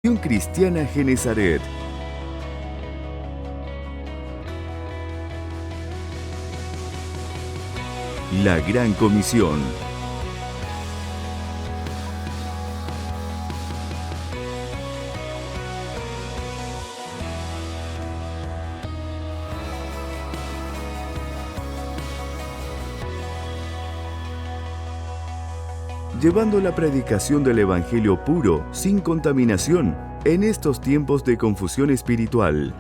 Cristiana Genesaret. La Gran Comisión. Llevando la predicación del Evangelio puro, sin contaminación, en estos tiempos de confusión espiritual.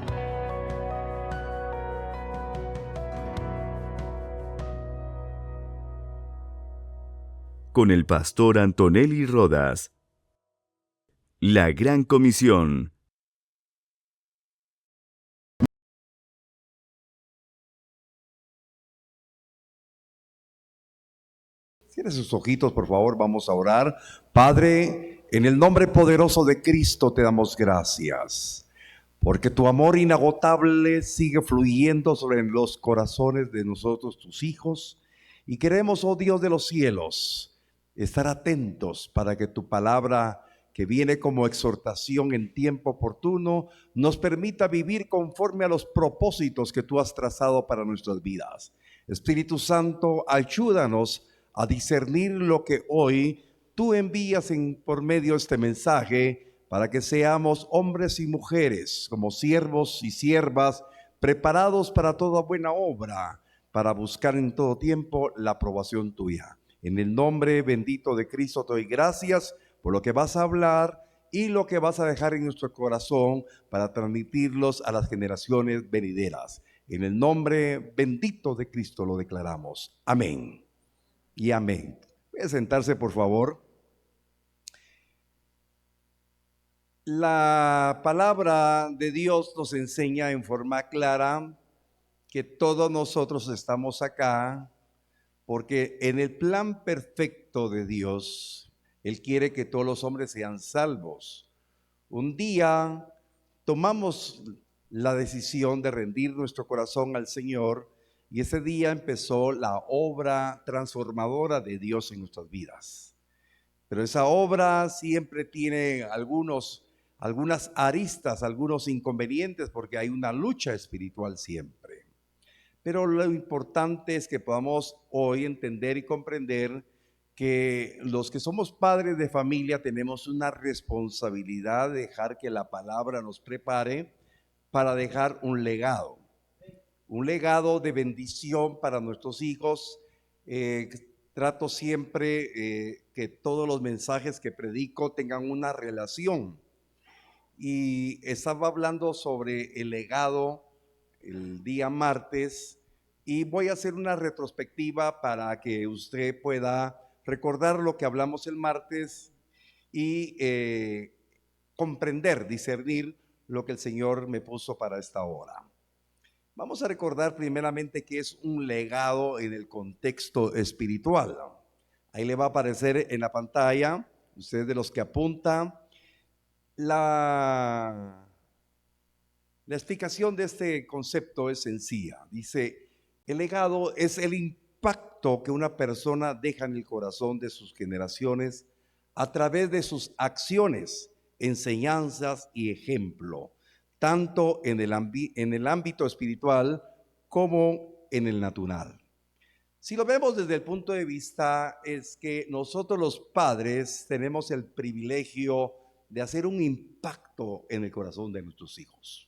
Con el pastor Antonelli Rodas. La Gran Comisión. Cierre sus ojitos, por favor, vamos a orar. Padre, en el nombre poderoso de Cristo te damos gracias, porque tu amor inagotable sigue fluyendo sobre los corazones de nosotros, tus hijos, y queremos, oh Dios de los cielos, estar atentos para que tu palabra, que viene como exhortación en tiempo oportuno, nos permita vivir conforme a los propósitos que tú has trazado para nuestras vidas. Espíritu Santo, ayúdanos a discernir lo que hoy tú envías por medio de este mensaje, para que seamos hombres y mujeres, como siervos y siervas, preparados para toda buena obra, para buscar en todo tiempo la aprobación tuya. En el nombre bendito de Cristo te doy gracias por lo que vas a hablar y lo que vas a dejar en nuestro corazón para transmitirlos a las generaciones venideras. En el nombre bendito de Cristo lo declaramos. Amén y amén. Puede sentarse, por favor. La palabra de Dios nos enseña en forma clara que todos nosotros estamos acá porque en el plan perfecto de Dios, Él quiere que todos los hombres sean salvos. Un día tomamos la decisión de rendir nuestro corazón al Señor, y ese día empezó la obra transformadora de Dios en nuestras vidas. Pero esa obra siempre tiene algunas aristas, algunos inconvenientes, porque hay una lucha espiritual siempre. Pero lo importante es que podamos hoy entender y comprender que los que somos padres de familia tenemos una responsabilidad de dejar que la palabra nos prepare para dejar un legado de bendición para nuestros hijos. Trato siempre que todos los mensajes que predico tengan una relación. Y estaba hablando sobre el legado el día martes, y voy a hacer una retrospectiva para que usted pueda recordar lo que hablamos el martes y comprender, discernir lo que el Señor me puso para esta hora. Vamos a recordar primeramente que es un legado en el contexto espiritual. Ahí le va a aparecer en la pantalla, ustedes de los que apuntan, la explicación de este concepto es sencilla. Dice, el legado es el impacto que una persona deja en el corazón de sus generaciones a través de sus acciones, enseñanzas y ejemplo, tanto en el ámbito espiritual como en el natural. Si lo vemos desde el punto de vista, es que nosotros los padres tenemos el privilegio de hacer un impacto en el corazón de nuestros hijos.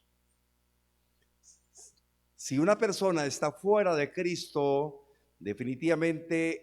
Si una persona está fuera de Cristo, definitivamente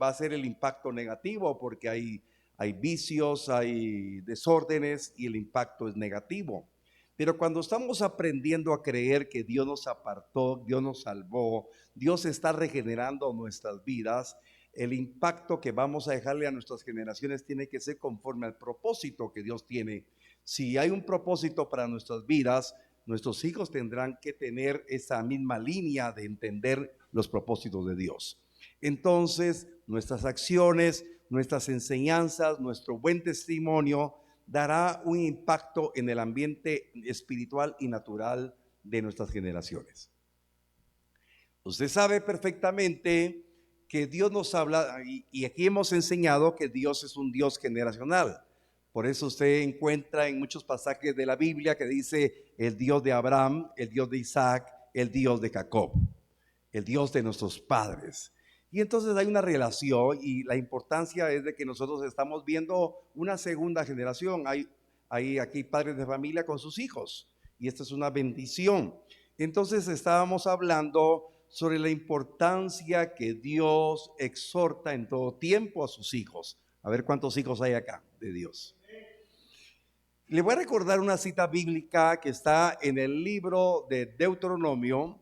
va a ser el impacto negativo, porque hay vicios, hay desórdenes y el impacto es negativo. Pero cuando estamos aprendiendo a creer que Dios nos apartó, Dios nos salvó, Dios está regenerando nuestras vidas, el impacto que vamos a dejarle a nuestras generaciones tiene que ser conforme al propósito que Dios tiene. Si hay un propósito para nuestras vidas, nuestros hijos tendrán que tener esa misma línea de entender los propósitos de Dios. Entonces, nuestras acciones, nuestras enseñanzas, nuestro buen testimonio dará un impacto en el ambiente espiritual y natural de nuestras generaciones. Usted sabe perfectamente que Dios nos habla, y aquí hemos enseñado que Dios es un Dios generacional. Por eso usted encuentra en muchos pasajes de la Biblia que dice el Dios de Abraham, el Dios de Isaac, el Dios de Jacob, el Dios de nuestros padres. Y entonces hay una relación y la importancia es de que nosotros estamos viendo una segunda generación. Hay aquí padres de familia con sus hijos y esta es una bendición. Entonces estábamos hablando sobre la importancia que Dios exhorta en todo tiempo a sus hijos. A ver cuántos hijos hay acá de Dios. Le voy a recordar una cita bíblica que está en el libro de Deuteronomio.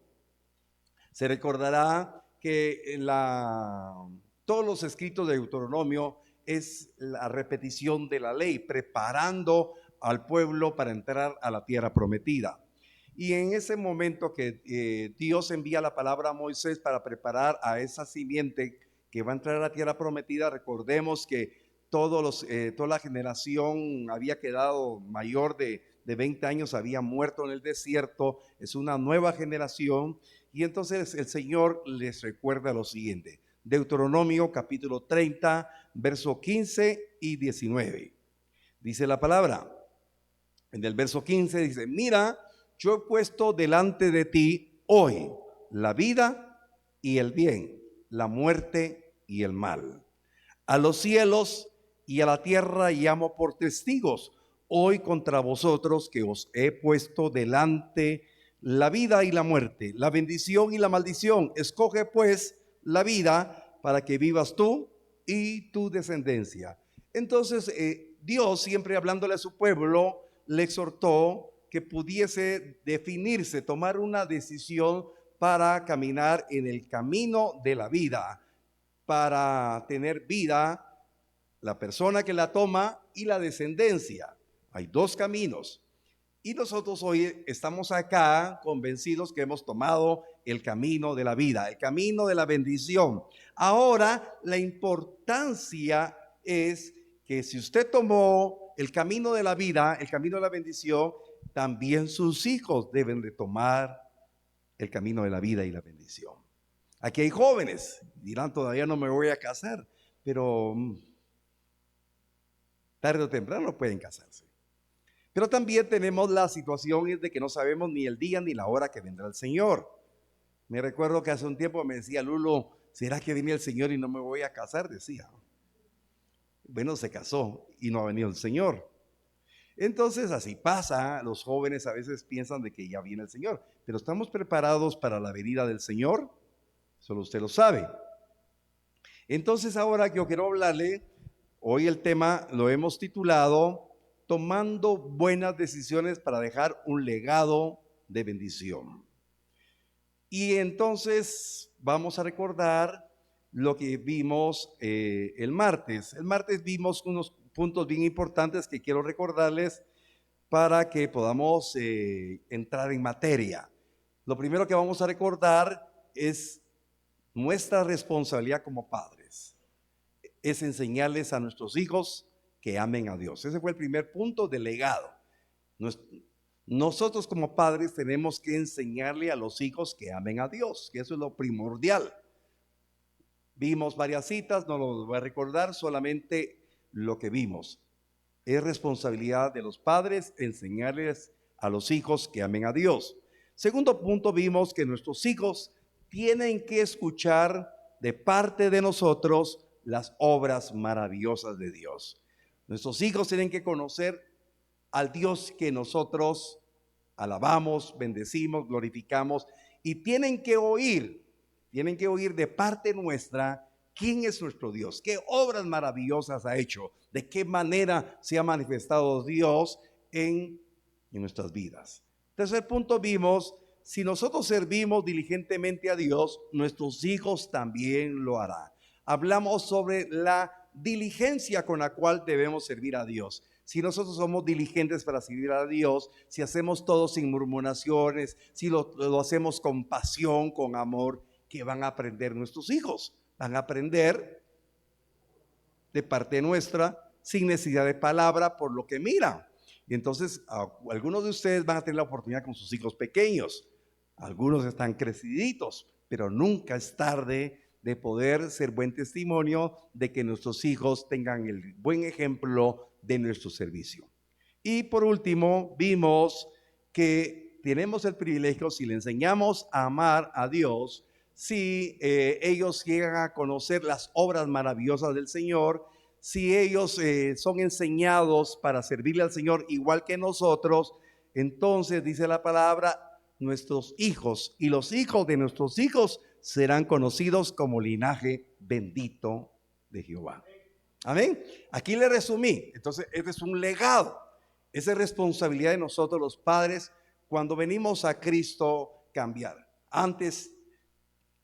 Se recordará que todos los escritos de Deuteronomio es la repetición de la ley, preparando al pueblo para entrar a la tierra prometida. Y en ese momento que Dios envía la palabra a Moisés para preparar a esa simiente que va a entrar a la tierra prometida, recordemos que toda la generación había quedado mayor de 20 años, había muerto en el desierto, es una nueva generación. Y entonces el Señor les recuerda lo siguiente, Deuteronomio capítulo 30, verso 15 y 19. Dice la palabra, en el verso 15 dice, mira, yo he puesto delante de ti hoy la vida y el bien, la muerte y el mal. A los cielos y a la tierra llamo por testigos hoy contra vosotros que os he puesto delante la vida y la muerte, la bendición y la maldición. Escoge pues la vida para que vivas tú y tu descendencia. Entonces Dios, siempre hablándole a su pueblo, le exhortó que pudiese definirse, tomar una decisión para caminar en el camino de la vida, para tener vida, la persona que la toma y la descendencia. Hay dos caminos. Y nosotros hoy estamos acá convencidos que hemos tomado el camino de la vida, el camino de la bendición. Ahora, la importancia es que si usted tomó el camino de la vida, el camino de la bendición, también sus hijos deben de tomar el camino de la vida y la bendición. Aquí hay jóvenes, dirán, todavía no me voy a casar, pero tarde o temprano pueden casarse. Pero también tenemos la situación de que no sabemos ni el día ni la hora que vendrá el Señor. Me recuerdo que hace un tiempo me decía Lulo, ¿será que viene el Señor y no me voy a casar? Decía. Bueno, se casó y no ha venido el Señor. Entonces así pasa, los jóvenes a veces piensan de que ya viene el Señor, pero ¿estamos preparados para la venida del Señor? Solo usted lo sabe. Entonces ahora yo quiero hablarle, hoy el tema lo hemos titulado Tomando buenas decisiones para dejar un legado de bendición. Y entonces vamos a recordar lo que vimos el martes. El martes vimos unos puntos bien importantes que quiero recordarles para que podamos entrar en materia. Lo primero que vamos a recordar es nuestra responsabilidad como padres. Es enseñarles a nuestros hijos que amen a Dios. Ese fue el primer punto del legado. Nosotros como padres tenemos que enseñarle a los hijos que amen a Dios, que eso es lo primordial. Vimos varias citas, no lo voy a recordar, solamente lo que vimos. Es responsabilidad de los padres enseñarles a los hijos que amen a Dios. Segundo punto, vimos que nuestros hijos tienen que escuchar de parte de nosotros las obras maravillosas de Dios. Nuestros hijos tienen que conocer al Dios que nosotros alabamos, bendecimos, glorificamos, y tienen que oír de parte nuestra quién es nuestro Dios, qué obras maravillosas ha hecho, de qué manera se ha manifestado Dios en nuestras vidas. Tercer punto, vimos, si nosotros servimos diligentemente a Dios, nuestros hijos también lo harán. Hablamos sobre la diligencia con la cual debemos servir a Dios. Si nosotros somos diligentes para servir a Dios, si hacemos todo sin murmuraciones, si lo hacemos con pasión, con amor, ¿qué van a aprender nuestros hijos? Van a aprender de parte nuestra, sin necesidad de palabra, por lo que miran. Y entonces algunos de ustedes van a tener la oportunidad con sus hijos pequeños. Algunos están creciditos, pero nunca es tarde de poder ser buen testimonio de que nuestros hijos tengan el buen ejemplo de nuestro servicio. Y por último, vimos que tenemos el privilegio, si le enseñamos a amar a Dios, si ellos llegan a conocer las obras maravillosas del Señor, si ellos son enseñados para servirle al Señor igual que nosotros, entonces dice la palabra, nuestros hijos y los hijos de nuestros hijos serán conocidos como linaje bendito de Jehová. Amén. Aquí le resumí. Entonces, este es un legado. Esa es responsabilidad de nosotros los padres cuando venimos a Cristo cambiar. Antes,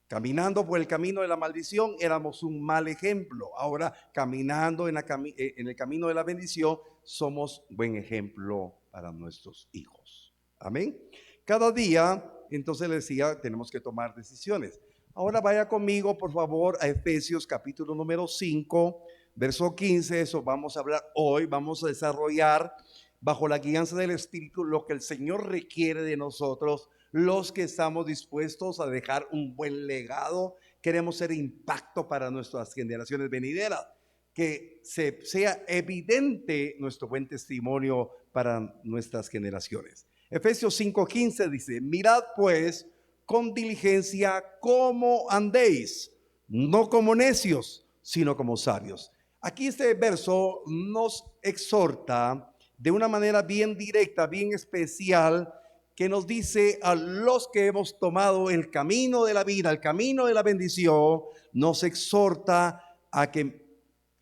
caminando por el camino de la maldición, éramos un mal ejemplo. Ahora, caminando en el camino de la bendición, somos buen ejemplo para nuestros hijos. Amén. Cada día, entonces le decía, tenemos que tomar decisiones. Ahora vaya conmigo, por favor, a Efesios capítulo número 5, verso 15. Eso vamos a hablar hoy. Vamos a desarrollar bajo la guianza del Espíritu lo que el Señor requiere de nosotros, los que estamos dispuestos a dejar un buen legado. Queremos ser impacto para nuestras generaciones venideras, que sea evidente nuestro buen testimonio para nuestras generaciones. Efesios 5:15 dice, mirad pues con diligencia cómo andéis, no como necios, sino como sabios. Aquí este verso nos exhorta de una manera bien directa, bien especial, que nos dice a los que hemos tomado el camino de la vida, el camino de la bendición, nos exhorta a que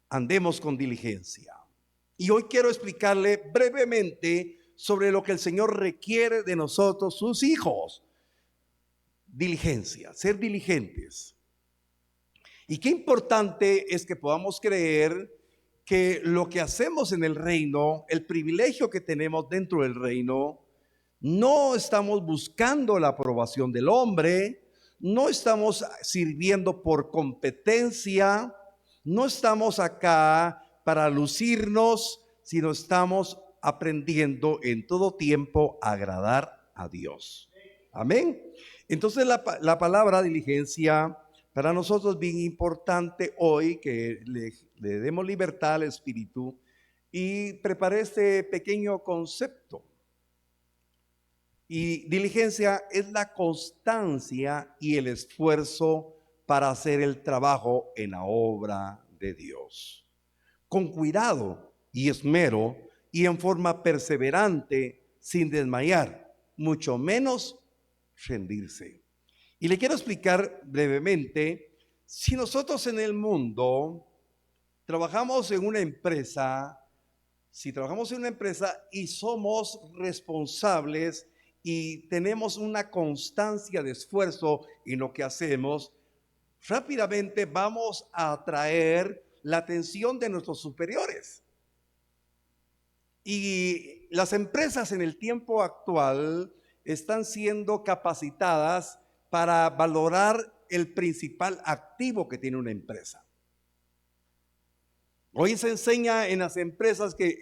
andemos con diligencia. Y hoy quiero explicarle brevemente sobre lo que el Señor requiere de nosotros, sus hijos. Diligencia, ser diligentes. Y qué importante es que podamos creer que lo que hacemos en el reino, el privilegio que tenemos dentro del reino, no estamos buscando la aprobación del hombre, no estamos sirviendo por competencia, no estamos acá para lucirnos, sino estamos aprendiendo en todo tiempo a agradar a Dios. Amén. Entonces la palabra diligencia para nosotros es bien importante hoy, que le demos libertad al Espíritu, y preparé este pequeño concepto. Y diligencia es la constancia y el esfuerzo para hacer el trabajo en la obra de Dios, con cuidado y esmero y en forma perseverante, sin desmayar, mucho menos rendirse. Y le quiero explicar brevemente, si nosotros en el mundo trabajamos en una empresa, y somos responsables y tenemos una constancia de esfuerzo en lo que hacemos, rápidamente vamos a atraer la atención de nuestros superiores. Y las empresas en el tiempo actual están siendo capacitadas para valorar el principal activo que tiene una empresa. Hoy se enseña en las empresas que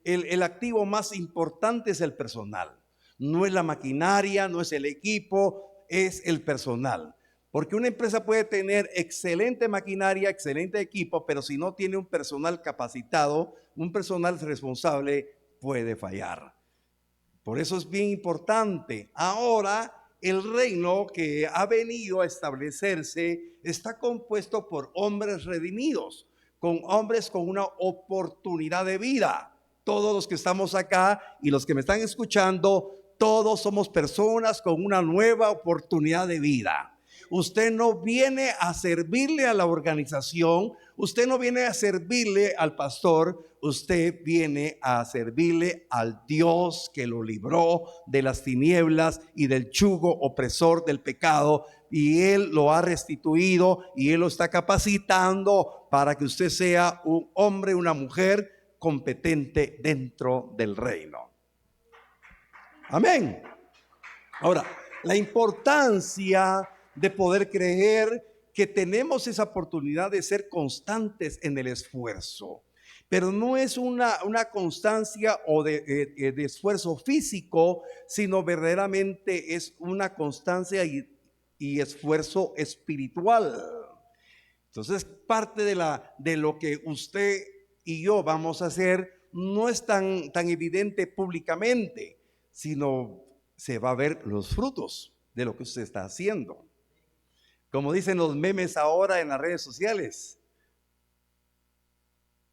el activo más importante es el personal. No es la maquinaria, no es el equipo, es el personal. Porque una empresa puede tener excelente maquinaria, excelente equipo, pero si no tiene un personal capacitado, un personal responsable, puede fallar. Por eso es bien importante. Ahora, el reino que ha venido a establecerse está compuesto por hombres redimidos, con hombres con una oportunidad de vida. Todos los que estamos acá y los que me están escuchando, todos somos personas con una nueva oportunidad de vida. Usted no viene a servirle a la organización, usted no viene a servirle al pastor, usted viene a servirle al Dios que lo libró de las tinieblas y del yugo opresor del pecado, y Él lo ha restituido y Él lo está capacitando para que usted sea un hombre, una mujer competente dentro del reino. Amén. Ahora, la importancia de poder creer que tenemos esa oportunidad de ser constantes en el esfuerzo, pero no es una constancia o de esfuerzo físico, sino verdaderamente es una constancia y esfuerzo espiritual. Entonces, parte de lo que usted y yo vamos a hacer no es tan evidente públicamente, sino se va a ver los frutos de lo que usted está haciendo. Como dicen los memes ahora en las redes sociales,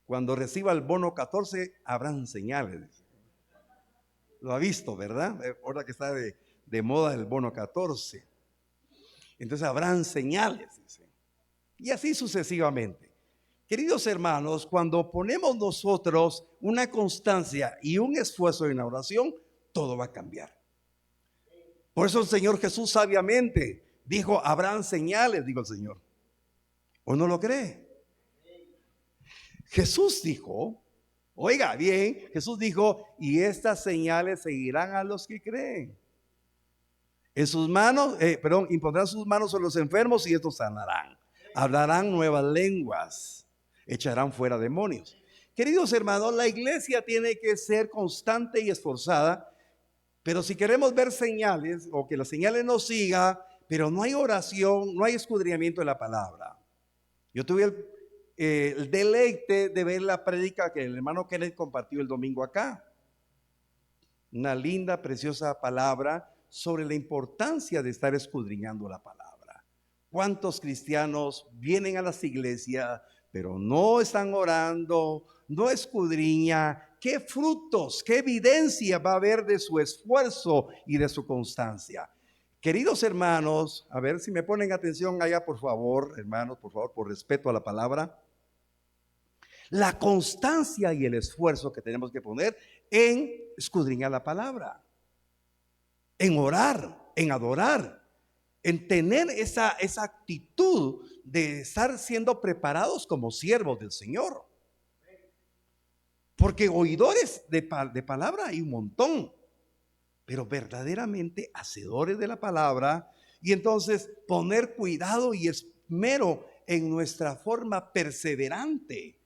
cuando reciba el bono 14 habrán señales. Lo ha visto, ¿verdad? Ahora que está de moda el bono 14. Entonces habrán señales, dice. Y así sucesivamente. Queridos hermanos, cuando ponemos nosotros una constancia y un esfuerzo en la oración, todo va a cambiar. Por eso el Señor Jesús sabiamente dijo, habrán señales, dijo el Señor. ¿O no lo cree? Jesús dijo, oiga bien, Jesús dijo, y estas señales seguirán a los que creen. En sus manos, impondrán sus manos sobre los enfermos y estos sanarán. Hablarán nuevas lenguas, echarán fuera demonios. Queridos hermanos, la iglesia tiene que ser constante y esforzada, pero si queremos ver señales o que las señales nos sigan, pero no hay oración, no hay escudriñamiento de la palabra. Yo tuve el deleite de ver la prédica que el hermano Kenneth compartió el domingo acá. Una linda, preciosa palabra sobre la importancia de estar escudriñando la palabra. ¿Cuántos cristianos vienen a las iglesias, pero no están orando, no escudriñan? ¿Qué frutos, qué evidencia va a haber de su esfuerzo y de su constancia? Queridos hermanos, a ver si me ponen atención allá, por favor, hermanos, por favor, por respeto a la palabra. La constancia y el esfuerzo que tenemos que poner en escudriñar la palabra, en orar, en adorar, en tener esa actitud de estar siendo preparados como siervos del Señor. Porque oidores de palabra hay un montón, pero verdaderamente hacedores de la palabra, y entonces poner cuidado y esmero en nuestra forma perseverante.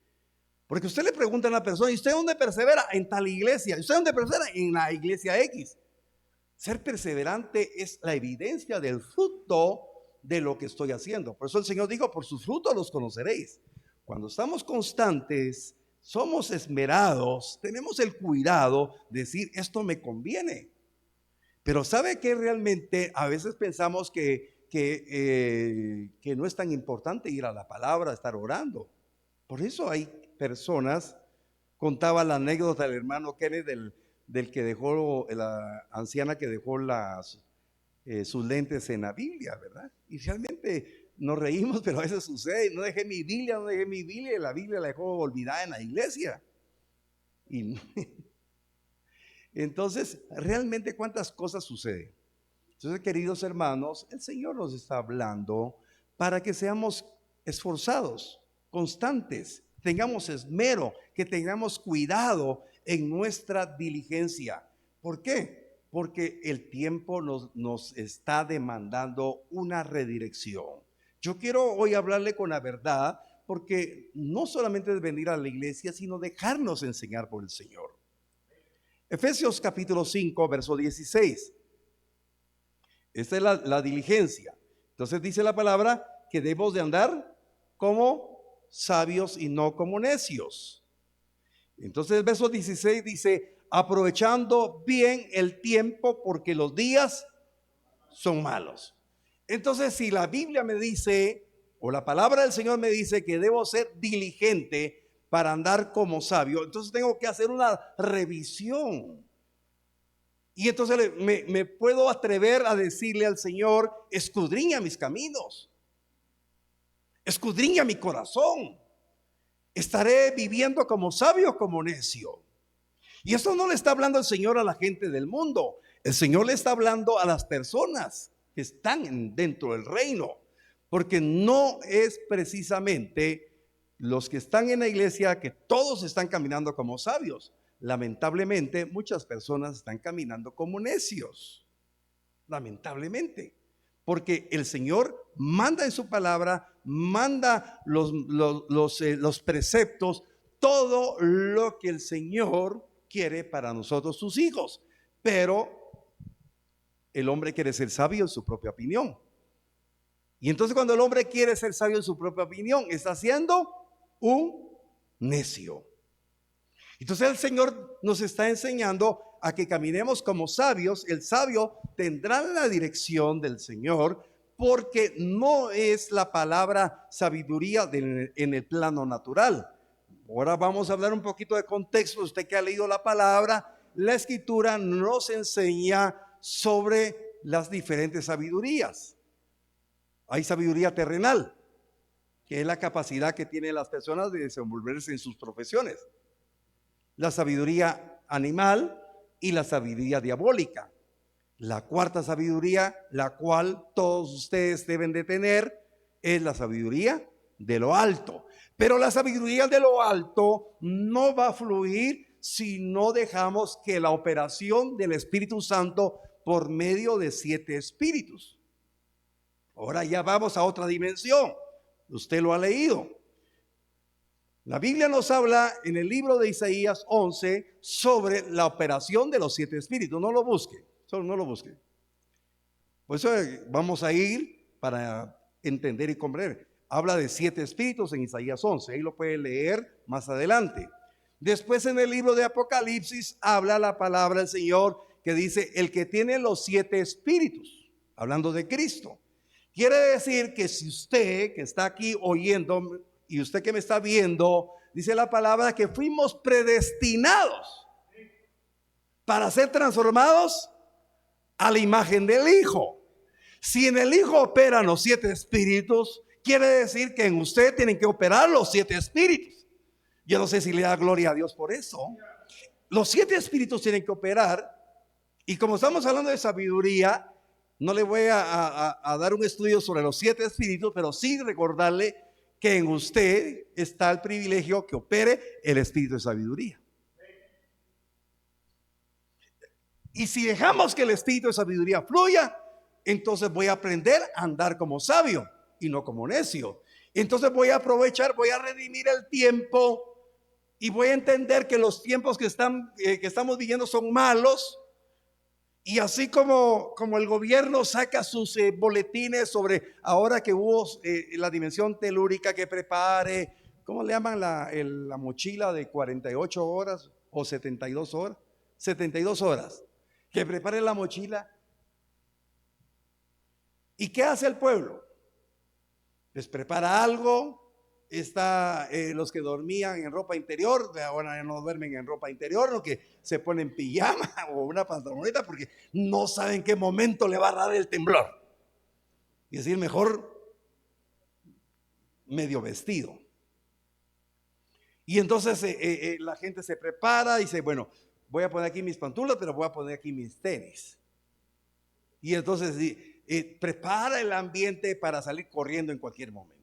Porque usted le pregunta a una persona, ¿y usted dónde persevera? En tal iglesia. ¿Y usted dónde persevera? En la iglesia X. Ser perseverante es la evidencia del fruto de lo que estoy haciendo. Por eso el Señor dijo, por sus frutos los conoceréis. Cuando estamos constantes, somos esmerados, tenemos el cuidado de decir, esto me conviene. Pero ¿sabe qué? Realmente a veces pensamos que no es tan importante ir a la palabra, estar orando. Por eso hay personas, contaba la anécdota del hermano Kenneth del que dejó, la anciana que dejó sus lentes en la Biblia, ¿verdad? Y realmente nos reímos, pero a veces sucede. No dejé mi Biblia, y la Biblia la dejó olvidada en la iglesia. Y entonces, realmente, ¿cuántas cosas suceden? Entonces, queridos hermanos, el Señor nos está hablando para que seamos esforzados, constantes, tengamos esmero, que tengamos cuidado en nuestra diligencia. ¿Por qué? Porque el tiempo nos está demandando una redirección. Yo quiero hoy hablarle con la verdad, porque no solamente es venir a la iglesia, sino dejarnos enseñar por el Señor. Efesios capítulo 5, verso 16. Esta es la diligencia. Entonces dice la palabra que debemos de andar como sabios y no como necios. Entonces el verso 16 dice, aprovechando bien el tiempo porque los días son malos. Entonces si la Biblia me dice, o la palabra del Señor me dice que debo ser diligente para andar como sabio, entonces tengo que hacer una revisión. Y entonces me puedo atrever a decirle al Señor, escudriña mis caminos, escudriña mi corazón. ¿Estaré viviendo como sabio o como necio? Y esto no le está hablando el Señor a la gente del mundo. El Señor le está hablando a las personas que están dentro del reino. Porque no es precisamente los que están en la iglesia que todos están caminando como sabios. Lamentablemente, muchas personas están caminando como necios. Lamentablemente. Porque el Señor manda en su palabra, manda los preceptos, todo lo que el Señor quiere para nosotros, sus hijos. Pero el hombre quiere ser sabio en su propia opinión. Y entonces cuando el hombre quiere ser sabio en su propia opinión, está siendo un necio. Entonces el Señor nos está enseñando a que caminemos como sabios. El sabio tendrá la dirección del Señor, porque no es la palabra sabiduría en el plano natural. Ahora vamos a hablar un poquito de contexto. Usted que ha leído la palabra, la Escritura nos enseña sobre las diferentes sabidurías. Hay sabiduría terrenal, que es la capacidad que tienen las personas de desenvolverse en sus profesiones. La sabiduría animal y la sabiduría diabólica. La cuarta sabiduría, la cual todos ustedes deben de tener, es la sabiduría de lo alto. Pero la sabiduría de lo alto no va a fluir si no dejamos que la operación del Espíritu Santo por medio de 7 espíritus. Ahora ya vamos a otra dimensión. Usted lo ha leído. La Biblia nos habla en el libro de Isaías 11 sobre la operación de los 7 espíritus. No lo busque, solo no lo busque. Por eso vamos a ir para entender y comprender. Habla de 7 espíritus en Isaías 11. Ahí lo puede leer más adelante. Después en el libro de Apocalipsis habla la palabra del Señor que dice el que tiene los 7 espíritus, hablando de Cristo. Quiere decir que si usted que está aquí oyendo y usted que me está viendo, dice la palabra que fuimos predestinados para ser transformados a la imagen del Hijo. Si en el Hijo operan los 7 espíritus, quiere decir que en usted tienen que operar los 7 espíritus. Yo no sé si le da gloria a Dios por eso. Los 7 espíritus tienen que operar. Y como estamos hablando de sabiduría, no le voy a dar un estudio sobre los 7 espíritus, pero sí recordarle que en usted está el privilegio que opere el espíritu de sabiduría. Y si dejamos que el espíritu de sabiduría fluya, entonces voy a aprender a andar como sabio y no como necio. Entonces voy a aprovechar, voy a redimir el tiempo y voy a entender que los tiempos que estamos viviendo son malos. Y así como el gobierno saca sus boletines sobre ahora que hubo la dimensión telúrica, que prepare, ¿cómo le llaman la mochila de 48 horas o 72 horas? 72 horas. Que prepare la mochila. ¿Y qué hace el pueblo? Les prepara algo. Está los que dormían en ropa interior, ahora ya no duermen en ropa interior, los que se ponen pijama o una pantaloneta porque no saben qué momento le va a dar el temblor. Y decir, mejor medio vestido. Y entonces la gente se prepara y dice, bueno, voy a poner aquí mis pantuflas, pero voy a poner aquí mis tenis. Y entonces prepara el ambiente para salir corriendo en cualquier momento.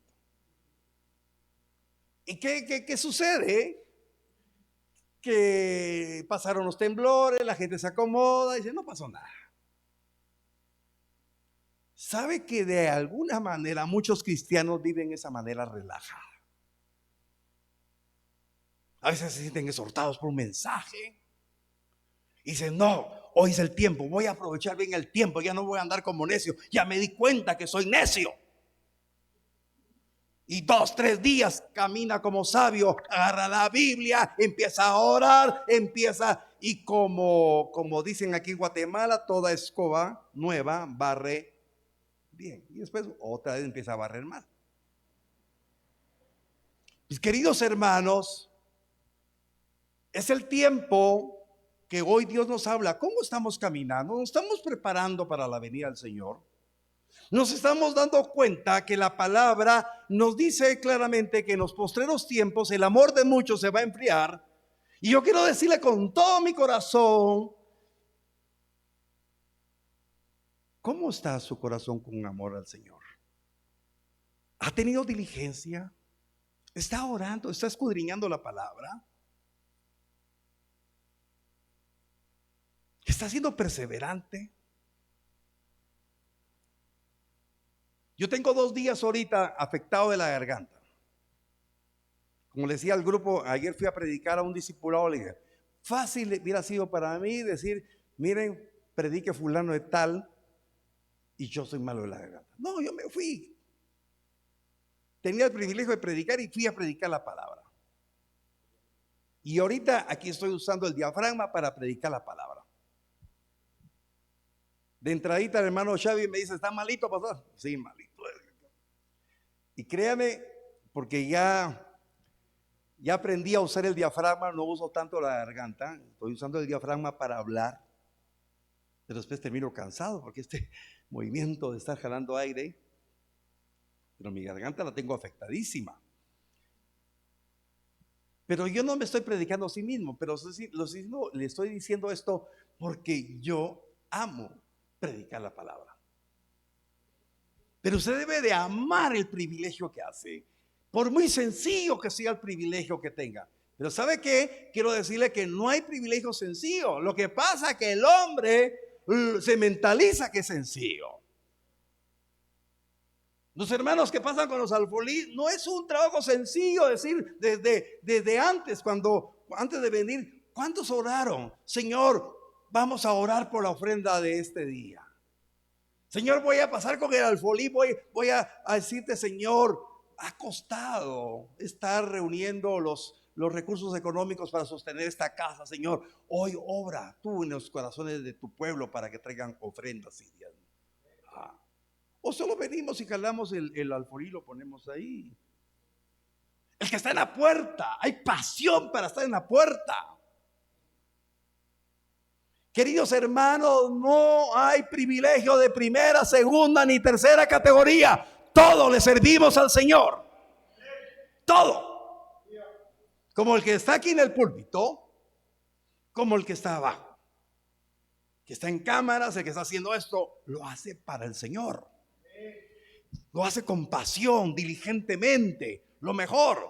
¿Y qué sucede? Que pasaron los temblores, la gente se acomoda y dice, no pasó nada. ¿Sabe que de alguna manera muchos cristianos viven de esa manera relajada? A veces se sienten exhortados por un mensaje y dicen, no, hoy es el tiempo, voy a aprovechar bien el tiempo, ya no voy a andar como necio, ya me di cuenta que soy necio. Y 2, 3 días camina como sabio, agarra la Biblia, empieza a orar, y como dicen aquí en Guatemala, toda escoba nueva barre bien. Y después otra vez empieza a barrer mal. Mis queridos hermanos, es el tiempo que hoy Dios nos habla. ¿Cómo estamos caminando? ¿Nos estamos preparando para la venida del Señor? Nos estamos dando cuenta que la palabra nos dice claramente que en los postreros tiempos el amor de muchos se va a enfriar. Y yo quiero decirle con todo mi corazón, ¿cómo está su corazón con amor al Señor? ¿Ha tenido diligencia? ¿Está orando? ¿Está escudriñando la palabra? ¿Está siendo perseverante? Yo tengo 2 días ahorita afectado de la garganta. Como le decía al grupo, ayer fui a predicar a un discipulado, le dije, fácil hubiera sido para mí decir, miren, predique fulano de tal y yo soy malo de la garganta. No, yo me fui. Tenía el privilegio de predicar y fui a predicar la palabra. Y ahorita aquí estoy usando el diafragma para predicar la palabra. De entradita el hermano Xavi me dice, ¿está malito, pastor? Sí, malito. Y créame, porque ya aprendí a usar el diafragma, no uso tanto la garganta, estoy usando el diafragma para hablar, pero después termino cansado porque este movimiento de estar jalando aire, pero mi garganta la tengo afectadísima. Pero yo no me estoy predicando a sí mismo, pero le estoy diciendo esto porque yo amo predicar la palabra. Pero usted debe de amar el privilegio que hace, por muy sencillo que sea el privilegio que tenga. Pero ¿sabe qué? Quiero decirle que no hay privilegio sencillo. Lo que pasa es que el hombre se mentaliza que es sencillo. Los hermanos que pasan con los alfolí, no es un trabajo sencillo decir desde antes, antes de venir, ¿cuántos oraron? Señor, vamos a orar por la ofrenda de este día. Señor, voy a pasar con el alfolí, voy a decirte, Señor, ha costado estar reuniendo los recursos económicos para sostener esta casa, Señor. Hoy obra tú en los corazones de tu pueblo para que traigan ofrendas y diezmos. O solo venimos y jalamos el alfolí y lo ponemos ahí. El que está en la puerta, hay pasión para estar en la puerta. Queridos hermanos, no hay privilegio de primera, segunda ni tercera categoría. Todo le servimos al Señor. Todo. Como el que está aquí en el púlpito, como el que está abajo. Que está en cámaras, el que está haciendo esto, lo hace para el Señor. Lo hace con pasión, diligentemente, lo mejor.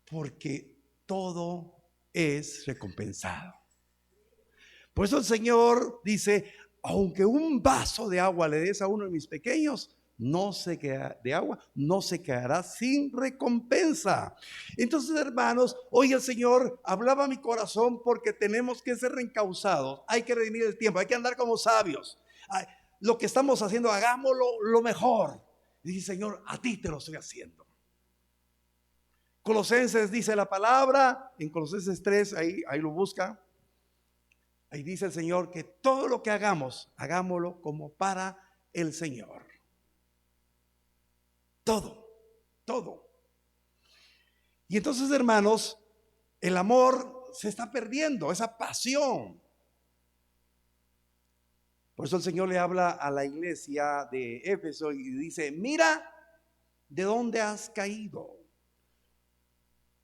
Porque todo es recompensado. Por eso el Señor dice, aunque un vaso de agua le des a uno de mis pequeños, no se quedará sin recompensa. Entonces, hermanos, hoy el Señor hablaba a mi corazón porque tenemos que ser reencausados. Hay que redimir el tiempo, hay que andar como sabios. Lo que estamos haciendo, hagámoslo lo mejor. Y dice, Señor, a ti te lo estoy haciendo. Colosenses dice la palabra, en Colosenses 3, ahí lo busca. Ahí dice el Señor que todo lo que hagamos, hagámoslo como para el Señor. Todo. Y entonces, hermanos, el amor se está perdiendo, esa pasión. Por eso el Señor le habla a la iglesia de Éfeso y dice, mira de dónde has caído.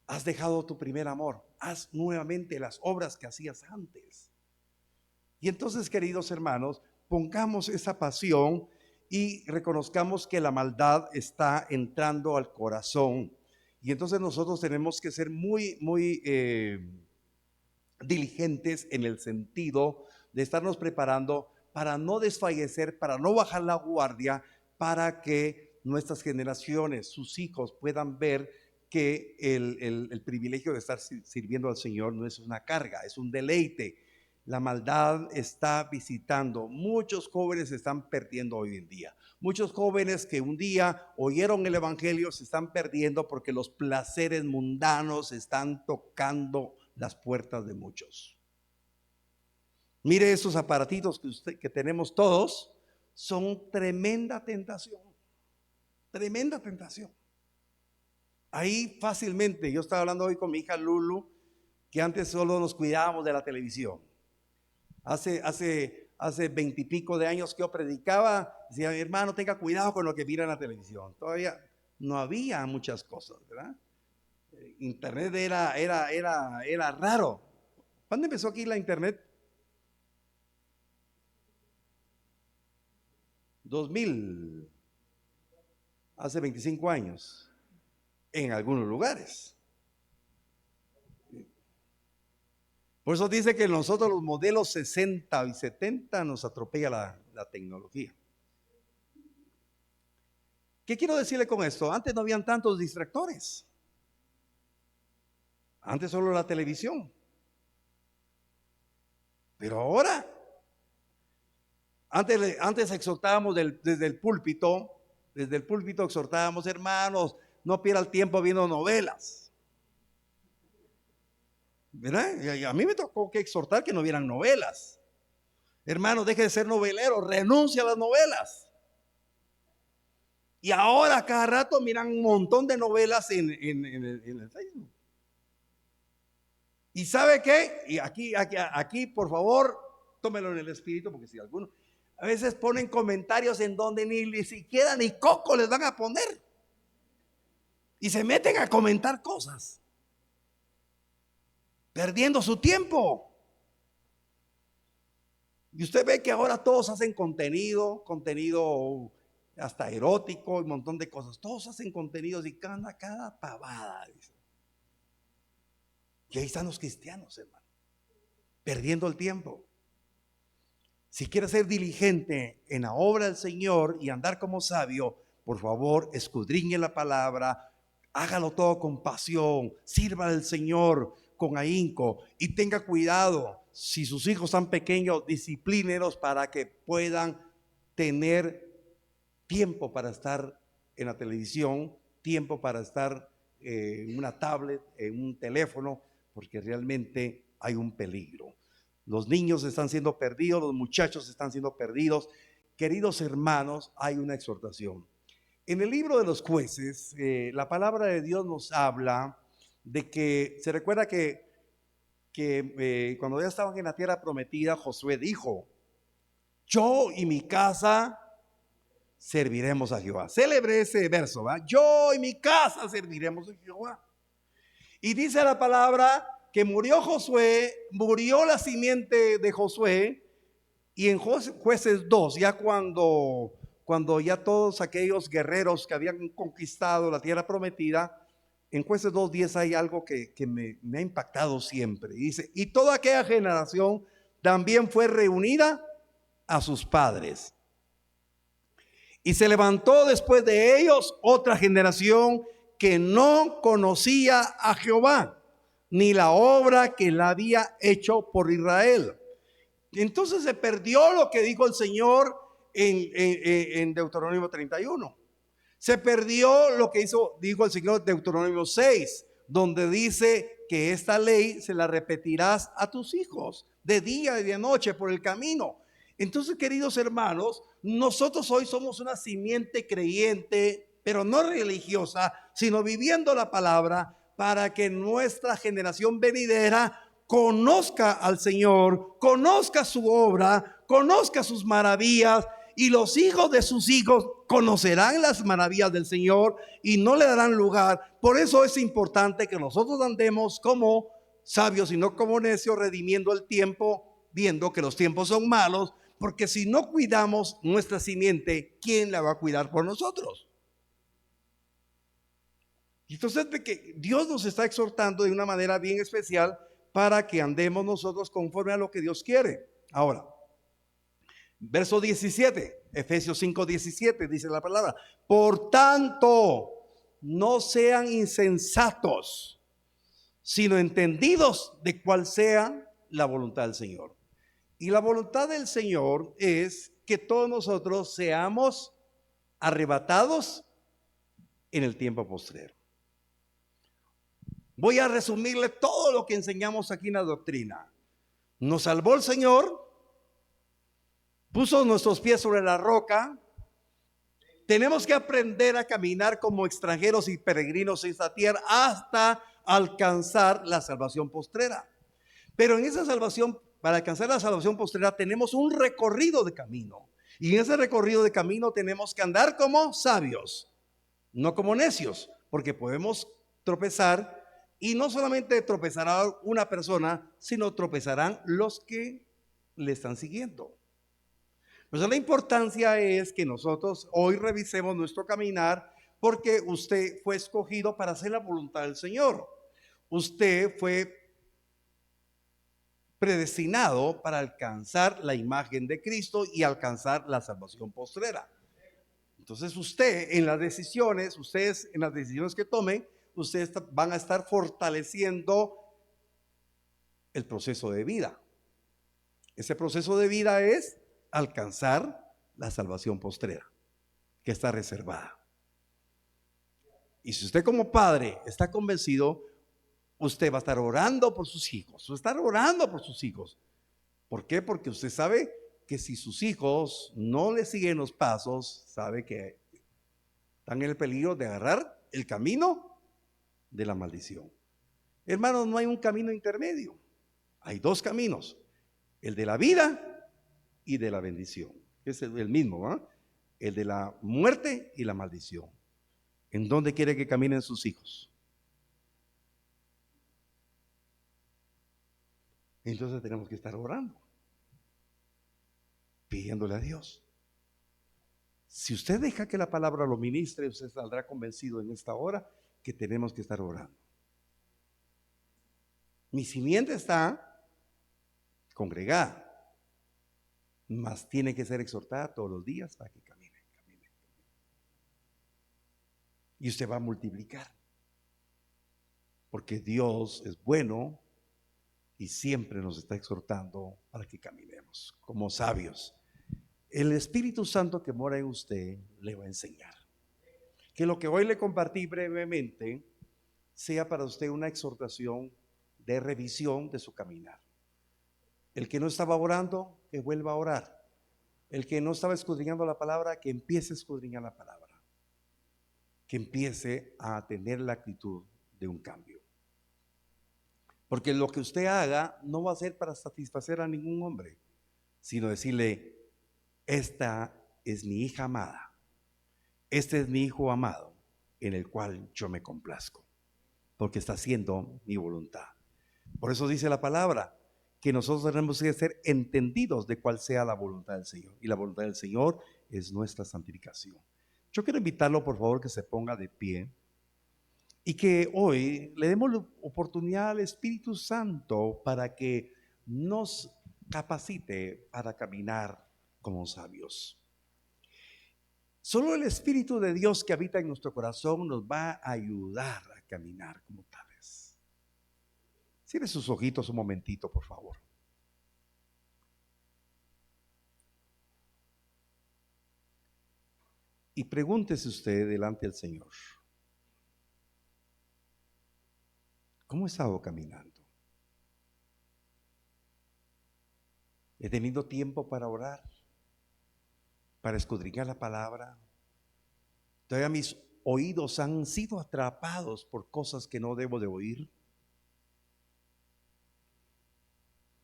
Has dejado tu primer amor. Haz nuevamente las obras que hacías antes. Y entonces, queridos hermanos, pongamos esa pasión y reconozcamos que la maldad está entrando al corazón. Y entonces nosotros tenemos que ser muy diligentes en el sentido de estarnos preparando para no desfallecer, para no bajar la guardia, para que nuestras generaciones, sus hijos, puedan ver que el privilegio de estar sirviendo al Señor no es una carga, es un deleite. La maldad está visitando. Muchos jóvenes se están perdiendo hoy en día. Muchos jóvenes que un día oyeron el evangelio se están perdiendo porque los placeres mundanos están tocando las puertas de muchos. Mire, esos aparatitos que tenemos todos son tremenda tentación. Tremenda tentación. Ahí fácilmente, yo estaba hablando hoy con mi hija Lulu, que antes solo nos cuidábamos de la televisión. Hace 20 y pico de años que yo predicaba, decía, mi hermano, tenga cuidado con lo que mira en la televisión. Todavía no había muchas cosas, ¿verdad? Internet era raro. ¿Cuándo empezó aquí la internet? 2000, hace 25 años, en algunos lugares. Por eso dice que nosotros los modelos 60 y 70 nos atropella la tecnología. ¿Qué quiero decirle con esto? Antes no habían tantos distractores. Antes solo la televisión. Pero ahora, antes exhortábamos desde el púlpito exhortábamos, hermanos, no pierda el tiempo viendo novelas. ¿Verdad? Y a mí me tocó que exhortar que no vieran novelas. Hermano, deje de ser novelero, renuncia a las novelas. Y ahora cada rato miran un montón de novelas en el Facebook. ¿Y sabe qué? Y aquí, por favor, tómelo en el espíritu, porque si alguno, a veces ponen comentarios en donde ni siquiera ni coco les van a poner. Y se meten a comentar cosas, perdiendo su tiempo. Y usted ve que ahora todos hacen contenido hasta erótico, y un montón de cosas. Todos hacen contenidos y cada pavada. Dice. Y ahí están los cristianos, hermano, perdiendo el tiempo. Si quiere ser diligente en la obra del Señor y andar como sabio, por favor, escudriñe la palabra, hágalo todo con pasión, sirva al Señor con ahínco y tenga cuidado. Si sus hijos están pequeños, disciplínelos para que puedan tener tiempo para estar en la televisión, tiempo para estar en una tablet, en un teléfono, porque realmente hay un peligro. Los niños están siendo perdidos, los muchachos están siendo perdidos. Queridos hermanos, hay una exhortación. En el libro de los Jueces, la palabra de Dios nos habla de que, se recuerda que cuando ya estaban en la tierra prometida, Josué dijo: yo y mi casa serviremos a Jehová. Célebre ese verso, ¿va? Yo y mi casa serviremos a Jehová. Y dice la palabra que murió Josué, murió la simiente de Josué, y en Jueces 2, ya cuando ya todos aquellos guerreros que habían conquistado la tierra prometida, en Jueces 2:10 hay algo que me ha impactado siempre. Dice: y toda aquella generación también fue reunida a sus padres. Y se levantó después de ellos otra generación que no conocía a Jehová, ni la obra que él había hecho por Israel. Entonces se perdió lo que dijo el Señor en Deuteronomio 31. Se perdió lo que dijo el Señor en Deuteronomio 6, donde dice que esta ley se la repetirás a tus hijos de día y de noche por el camino. Entonces, queridos hermanos, nosotros hoy somos una simiente creyente, pero no religiosa, sino viviendo la palabra, para que nuestra generación venidera conozca al Señor, conozca su obra, conozca sus maravillas, y los hijos de sus hijos conocerán las maravillas del Señor y no le darán lugar. Por eso es importante que nosotros andemos como sabios y no como necios, redimiendo el tiempo, viendo que los tiempos son malos, porque si no cuidamos nuestra simiente, ¿quién la va a cuidar por nosotros? Y entonces que Dios nos está exhortando de una manera bien especial para que andemos nosotros conforme a lo que Dios quiere. Ahora, verso 17, Efesios 5:17 dice la palabra: por tanto, no sean insensatos, sino entendidos de cuál sea la voluntad del Señor. Y la voluntad del Señor es que todos nosotros seamos arrebatados en el tiempo postrero. Voy a resumirle todo lo que enseñamos aquí en la doctrina. Nos salvó el Señor, puso nuestros pies sobre la roca. Tenemos que aprender a caminar como extranjeros y peregrinos en esta tierra hasta alcanzar la salvación postrera. Pero en esa salvación, para alcanzar la salvación postrera, tenemos un recorrido de camino. Y en ese recorrido de camino tenemos que andar como sabios, no como necios, porque podemos tropezar. Y no solamente tropezará una persona, sino tropezarán los que le están siguiendo. Pues la importancia es que nosotros hoy revisemos nuestro caminar, porque usted fue escogido para hacer la voluntad del Señor. Usted fue predestinado para alcanzar la imagen de Cristo y alcanzar la salvación postrera. Entonces ustedes en las decisiones que tomen, ustedes van a estar fortaleciendo el proceso de vida. Ese proceso de vida es alcanzar la salvación postrera, que está reservada. Y si usted como padre está convencido, usted va a estar orando por sus hijos. Va a estar orando por sus hijos. ¿Por qué? Porque usted sabe que si sus hijos no le siguen los pasos, sabe que están en el peligro de agarrar el camino de la maldición. Hermanos, no hay un camino intermedio. Hay dos caminos. El de la vida y de la bendición. Es el mismo, ¿verdad? El de la muerte y la maldición. ¿En dónde quiere que caminen sus hijos? Entonces tenemos que estar orando, pidiéndole a Dios. Si usted deja que la palabra lo ministre, usted saldrá convencido en esta hora que tenemos que estar orando. Mi simiente está congregada, mas tiene que ser exhortada todos los días para que camine. Y usted va a multiplicar, porque Dios es bueno y siempre nos está exhortando para que caminemos como sabios. El Espíritu Santo que mora en usted le va a enseñar. Que lo que hoy le compartí brevemente sea para usted una exhortación de revisión de su caminar. El que no estaba orando, que vuelva a orar. El que no estaba escudriñando la palabra, que empiece a escudriñar la palabra. Que empiece a tener la actitud de un cambio. Porque lo que usted haga no va a ser para satisfacer a ningún hombre, sino decirle: esta es mi hija amada, este es mi hijo amado, en el cual yo me complazco, porque está haciendo mi voluntad. Por eso dice la palabra que nosotros tenemos que ser entendidos de cuál sea la voluntad del Señor. Y la voluntad del Señor es nuestra santificación. Yo quiero invitarlo, por favor, que se ponga de pie y que hoy le demos la oportunidad al Espíritu Santo para que nos capacite para caminar como sabios. Solo el Espíritu de Dios que habita en nuestro corazón nos va a ayudar a caminar como tales. Cierre sus ojitos un momentito, por favor. Y pregúntese usted delante del Señor: ¿cómo he estado caminando? ¿He tenido tiempo para orar? ¿Para escudriñar la palabra? ¿Todavía mis oídos han sido atrapados por cosas que no debo de oír?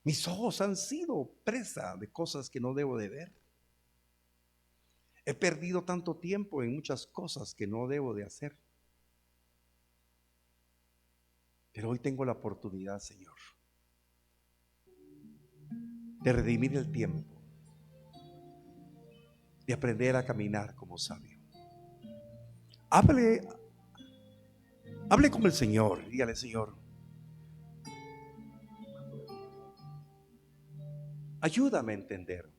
¿Mis ojos han sido presa de cosas que no debo de ver? He perdido tanto tiempo en muchas cosas que no debo de hacer. Pero hoy tengo la oportunidad, Señor, de redimir el tiempo, de aprender a caminar como sabio. Hable con el Señor, dígale: Señor, ayúdame a entender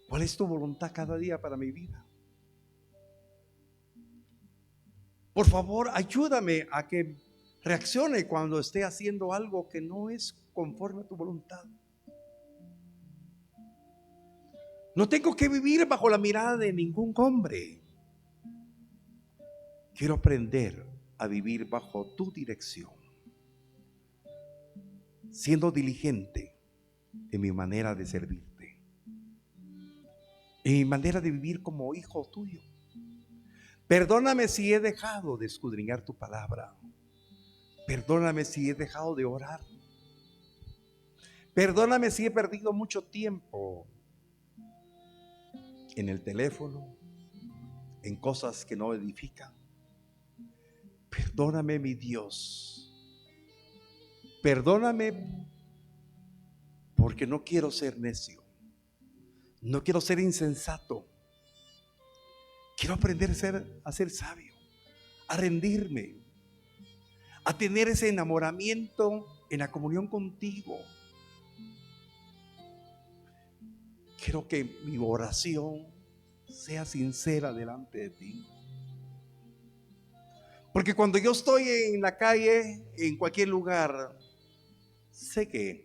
cuál es tu voluntad cada día para mi vida. Por favor, ayúdame a que reaccione cuando esté haciendo algo que no es conforme a tu voluntad. No tengo que vivir bajo la mirada de ningún hombre. Quiero aprender a vivir bajo tu dirección, siendo diligente en mi manera de servirte, en mi manera de vivir como hijo tuyo. Perdóname si he dejado de escudriñar tu palabra. Perdóname si he dejado de orar. Perdóname si he perdido mucho tiempo en el teléfono, en cosas que no edifican. Perdóname, mi Dios. Perdóname porque no quiero ser necio. No quiero ser insensato. Quiero aprender a ser sabio, a rendirme, a tener ese enamoramiento en la comunión contigo. Quiero que mi oración sea sincera delante de ti. Porque cuando yo estoy en la calle, en cualquier lugar, sé que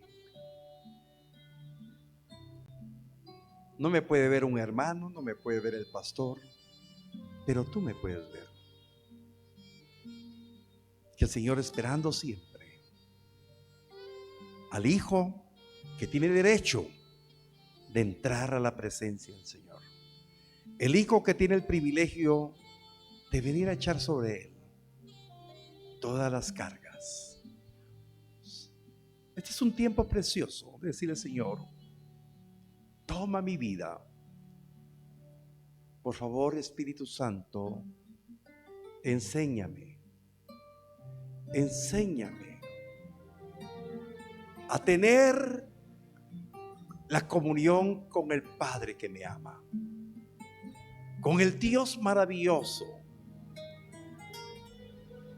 no me puede ver un hermano, no me puede ver el pastor, pero tú me puedes ver. Que el Señor, esperando siempre al Hijo que tiene derecho de entrar a la presencia del Señor, el Hijo que tiene el privilegio de venir a echar sobre Él todas las cargas. Este es un tiempo precioso de decirle: Señor, toma mi vida. Por favor, Espíritu Santo, enséñame a tener la comunión con el Padre que me ama, con el Dios maravilloso,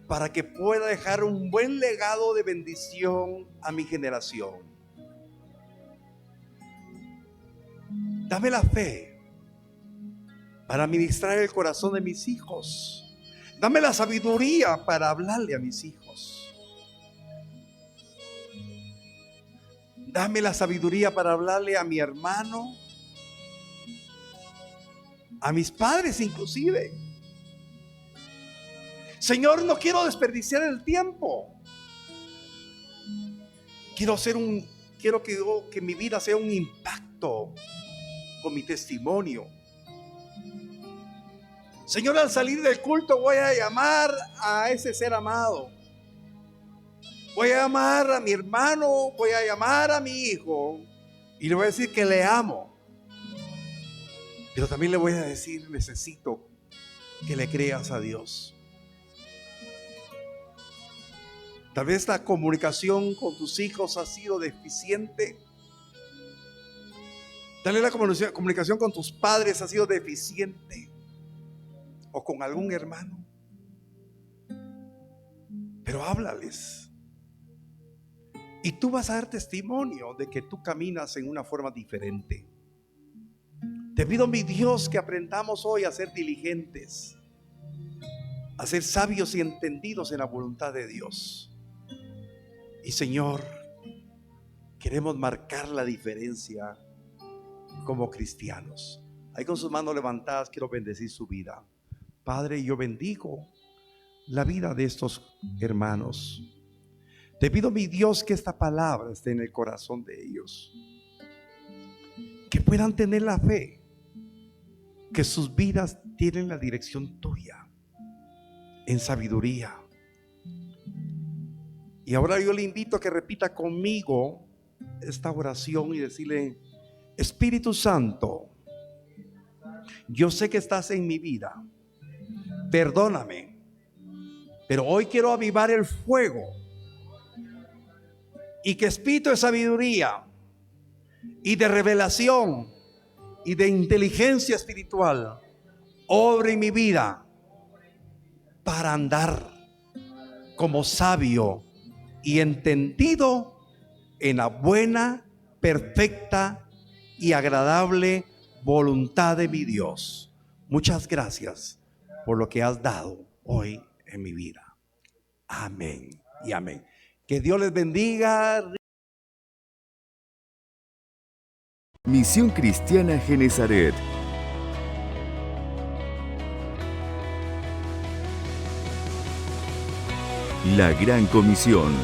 para que pueda dejar un buen legado de bendición a mi generación. Dame la fe para ministrar el corazón de mis hijos. Dame la sabiduría para hablarle a mis hijos. Dame la sabiduría para hablarle a mi hermano, a mis padres inclusive. Señor, no quiero desperdiciar el tiempo. Quiero que mi vida sea un impacto con mi testimonio. Señor, al salir del culto voy a llamar a ese ser amado. Voy a llamar a mi hermano, voy a llamar a mi hijo y le voy a decir que le amo. Pero también le voy a decir: necesito que le creas a Dios. Tal vez la comunicación con tus hijos ha sido deficiente. Tal vez la comunicación con tus padres ha sido deficiente, o con algún hermano. Pero háblales, y tú vas a dar testimonio de que tú caminas en una forma diferente. Te pido, mi Dios, que aprendamos hoy a ser diligentes, a ser sabios y entendidos en la voluntad de Dios. Y Señor, queremos marcar la diferencia como cristianos. Ahí con sus manos levantadas quiero bendecir su vida. Padre, yo bendigo la vida de estos hermanos. Te pido, mi Dios, que esta palabra esté en el corazón de ellos, que puedan tener la fe, que sus vidas tienen la dirección tuya en sabiduría. Y ahora yo le invito a que repita conmigo esta oración y decirle: Espíritu Santo, yo sé que estás en mi vida, perdóname, pero hoy quiero avivar el fuego, y que espíritu de sabiduría y de revelación y de inteligencia espiritual obre en mi vida para andar como sabio y entendido en la buena, perfecta y agradable voluntad de mi Dios. Muchas gracias por lo que has dado hoy en mi vida. Amén y amén. Que Dios les bendiga. Misión Cristiana Genezaret. La Gran Comisión.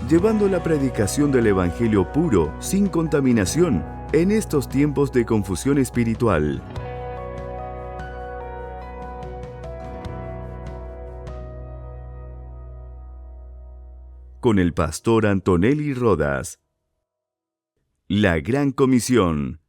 Llevando la predicación del Evangelio puro, sin contaminación, en estos tiempos de confusión espiritual. Con el pastor Antonelli Rodas. La Gran Comisión.